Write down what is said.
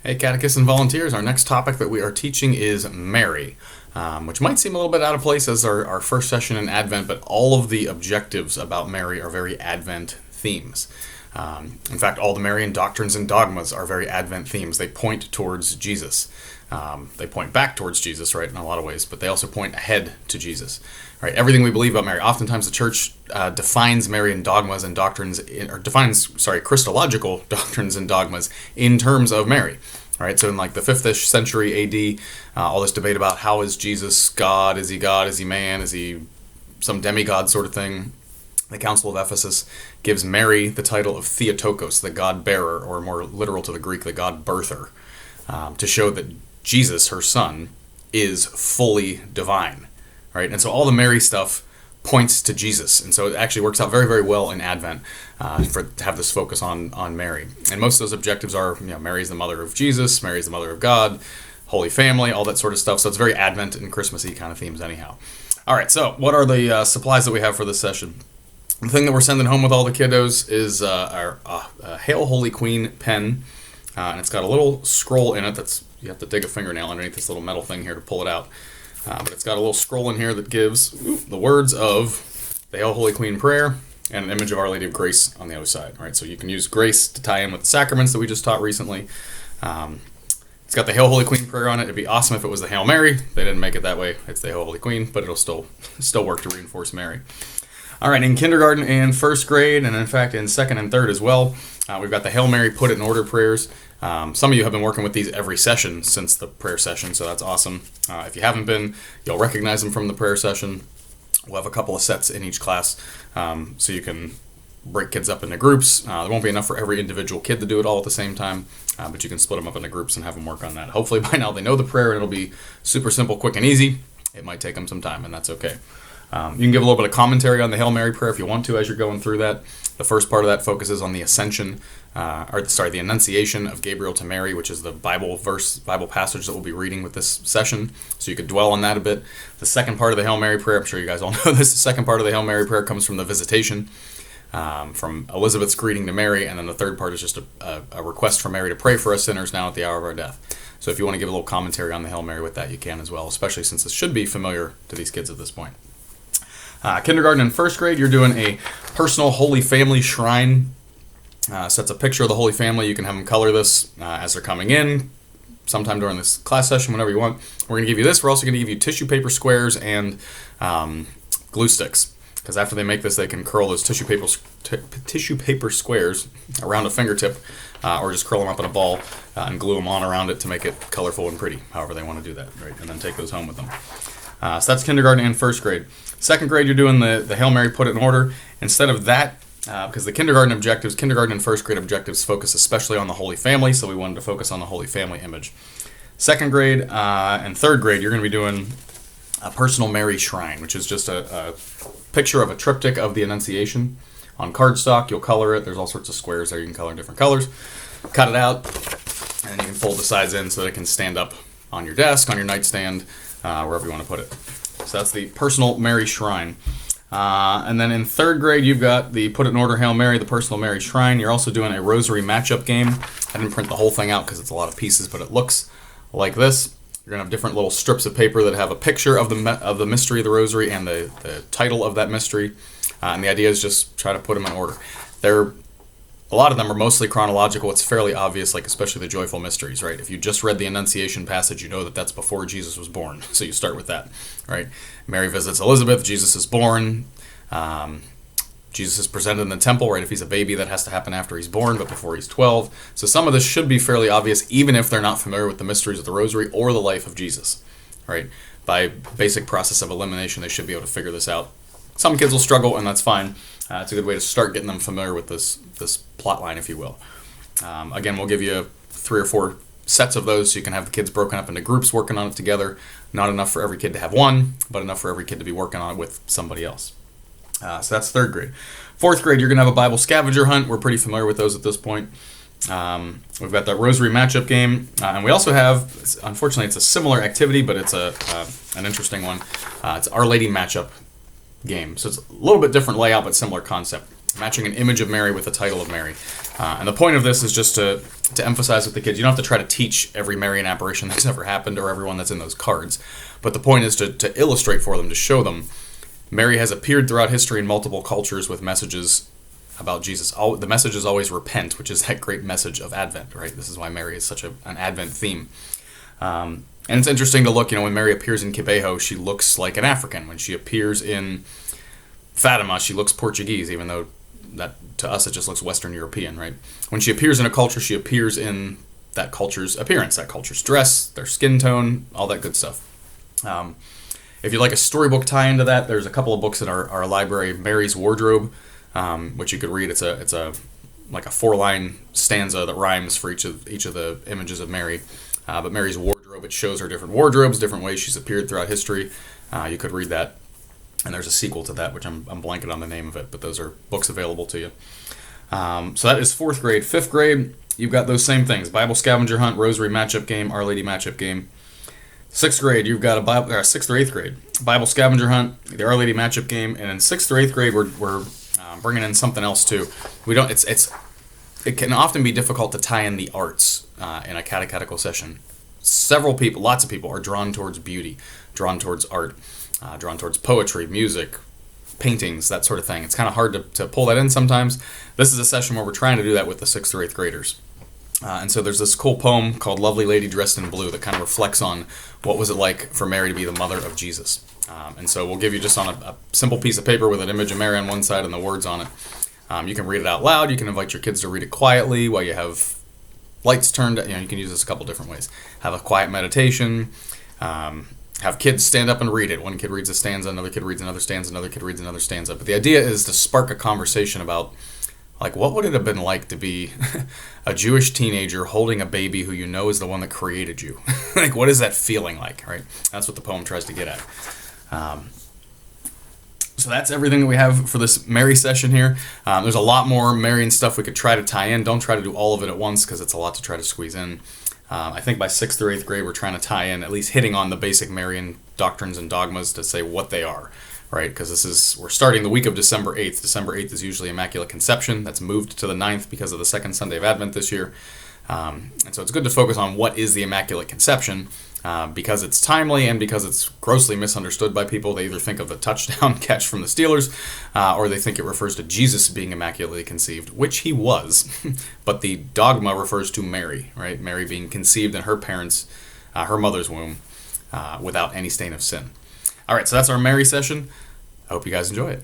Hey, catechists and volunteers, our next topic that we are teaching is Mary, which might seem a little bit out of place as our first session in Advent, but all of the objectives about Mary are very Advent themes. In fact, all the Marian doctrines and dogmas are very Advent themes. They point towards Jesus. They point back towards Jesus, right, in a lot of ways, but they also point ahead to Jesus. Right, everything we believe about Mary. Oftentimes, the Church defines Marian dogmas and doctrines, Christological doctrines and dogmas in terms of Mary. Right, so in like the 5th-ish century A.D., all this debate about how is Jesus God? Is he man? Is he some demigod sort of thing? The Council of Ephesus gives Mary the title of Theotokos, the God-bearer, or more literal to the Greek, the God-birther, to show that Jesus, her son, is fully divine. Right, and so all the Mary stuff points to Jesus, and so it actually works out very, very well in Advent to have this focus on Mary. And most of those objectives are, Mary's the mother of Jesus, Mary's the mother of God, Holy Family, all that sort of stuff. So it's very Advent and Christmassy kind of themes anyhow. All right, so what are the supplies that we have for this session? The thing that we're sending home with all the kiddos is our Hail Holy Queen pen, and it's got a little scroll in it you have to dig a fingernail underneath this little metal thing here to pull it out. But it's got a little scroll in here that gives the words of the Hail Holy Queen prayer and an image of Our Lady of Grace on the other side. Right, so you can use grace to tie in with the sacraments that we just taught recently. It's got the Hail Holy Queen prayer on it. It'd be awesome if it was the Hail Mary. They didn't make it that way. It's the Hail Holy Queen, but it'll still work to reinforce Mary. All right, in kindergarten and first grade, and in fact in second and third as well, we've got the Hail Mary Put It in Order prayers. Some of you have been working with these every session since the prayer session, so that's awesome. If you haven't been, you'll recognize them from the prayer session. We'll have a couple of sets in each class, so you can break kids up into groups. There won't be enough for every individual kid to do it all at the same time, but you can split them up into groups and have them work on that. Hopefully by now they know the prayer and it'll be super simple, quick, and easy. It might take them some time, and that's okay. You can give a little bit of commentary on the Hail Mary prayer if you want to as you're going through that. The first part of that focuses on the the Annunciation of Gabriel to Mary, which is the Bible passage that we'll be reading with this session. So you could dwell on that a bit. The second part of the Hail Mary prayer, I'm sure you guys all know this, the second part of the Hail Mary prayer comes from the Visitation, from Elizabeth's greeting to Mary, and then the third part is just a request from Mary to pray for us sinners now at the hour of our death. So if you want to give a little commentary on the Hail Mary with that, you can as well, especially since this should be familiar to these kids at this point. Kindergarten and first grade, you're doing a personal Holy Family shrine. So that's a picture of the Holy Family. You can have them color this as they're coming in, sometime during this class session, whenever you want. We're going to give you this. We're also going to give you tissue paper squares and glue sticks, because after they make this, they can curl those tissue paper squares around a fingertip, or just curl them up in a ball and glue them on around it to make it colorful and pretty, however they want to do that, right? And then take those home with them. So that's kindergarten and first grade. Second grade, you're doing the Hail Mary Put It in Order. Instead of that, because the kindergarten and first grade objectives focus especially on the Holy Family, so we wanted to focus on the Holy Family image. Second grade and third grade, you're going to be doing a personal Mary shrine, which is just a picture of a triptych of the Annunciation on cardstock. You'll color it. There's all sorts of squares there you can color in different colors. Cut it out, and then you can fold the sides in so that it can stand up on your desk, on your nightstand, wherever you want to put it. So that's the personal Mary shrine. And then in third grade, you've got the Put It in Order Hail Mary, the personal Mary shrine. You're also doing a rosary matchup game. I didn't print the whole thing out because it's a lot of pieces, but it looks like this. You're going to have different little strips of paper that have a picture of the mystery of the rosary and the title of that mystery. And the idea is just try to put them in order. A lot of them are mostly chronological. It's fairly obvious, like especially the joyful mysteries, right? If you just read the Annunciation passage, you know that that's before Jesus was born. So you start with that, right? Mary visits Elizabeth. Jesus is born. Jesus is presented in the temple, right? If he's a baby, that has to happen after he's born, but before he's 12. So some of this should be fairly obvious, even if they're not familiar with the mysteries of the Rosary or the life of Jesus, right? By basic process of elimination, they should be able to figure this out. Some kids will struggle, and that's fine. It's a good way to start getting them familiar with this plot line, if you will. Again, we'll give you 3 or 4 sets of those so you can have the kids broken up into groups working on it together. Not enough for every kid to have one, but enough for every kid to be working on it with somebody else. So that's third grade. Fourth grade, you're going to have a Bible scavenger hunt. We're pretty familiar with those at this point. We've got that rosary matchup game, and we also have, unfortunately, it's a similar activity, but it's an interesting one. It's Our Lady matchup game. So it's a little bit different layout, but similar concept. matching an image of Mary with the title of Mary. And the point of this is just to emphasize with the kids, you don't have to try to teach every Marian apparition that's ever happened or everyone that's in those cards. But the point is to illustrate for them, to show them Mary has appeared throughout history in multiple cultures with messages about Jesus. The message is always repent, which is that great message of Advent, right? This is why Mary is such an Advent theme. And it's interesting to look, when Mary appears in Kibeho, she looks like an African. When she appears in Fatima, she looks Portuguese, even though that to us it just looks Western European, right? When she appears in a culture, she appears in that culture's appearance, that culture's dress, their skin tone, all that good stuff. If you'd like a storybook tie into that, there's a couple of books in our library, Mary's Wardrobe, which you could read. It's a like a 4-line stanza that rhymes for each of the images of Mary. But Mary's Wardrobe, it shows her different wardrobes, different ways she's appeared throughout history. You could read that. And there's a sequel to that, which I'm blanking on the name of it, but those are books available to you. So that is 4th grade. 5th grade, you've got those same things. Bible Scavenger Hunt, Rosary Matchup Game, Our Lady Matchup Game. 6th grade, you've got 6th or 8th grade, Bible Scavenger Hunt, the Our Lady Matchup Game, and in 6th or 8th grade, we're bringing in something else too. It can often be difficult to tie in the arts in a catechetical session. Lots of people are drawn towards beauty, drawn towards art, drawn towards poetry, music, paintings, that sort of thing. It's kind of hard to pull that in sometimes. This is a session where we're trying to do that with the 6th or 8th graders. And so there's this cool poem called Lovely Lady Dressed in Blue that kind of reflects on what was it like for Mary to be the mother of Jesus. And so we'll give you just on a simple piece of paper with an image of Mary on one side and the words on it. You can read it out loud. You can invite your kids to read it quietly while you have lights turned. You can use this a couple different ways. Have a quiet meditation. Have kids stand up and read it. One kid reads a stanza, another kid reads another stanza, another kid reads another stanza. But the idea is to spark a conversation about, what would it have been like to be a Jewish teenager holding a baby who is the one that created you? What is that feeling like, right? That's what the poem tries to get at. So that's everything that we have for this Mary session here. There's a lot more Marian stuff we could try to tie in. Don't try to do all of it at once because it's a lot to try to squeeze in. I think by 6th or 8th grade, we're trying to tie in, at least hitting on the basic Marian doctrines and dogmas to say what they are, right? Because we're starting the week of December 8th. December 8th is usually Immaculate Conception. That's moved to the 9th because of the second Sunday of Advent this year. And so it's good to focus on what is the Immaculate Conception, because it's timely and because it's grossly misunderstood by people. They either think of the touchdown catch from the Steelers, or they think it refers to Jesus being immaculately conceived, which he was. But the dogma refers to Mary, right? Mary being conceived in her mother's womb, without any stain of sin. All right, so that's our Mary session. I hope you guys enjoy it.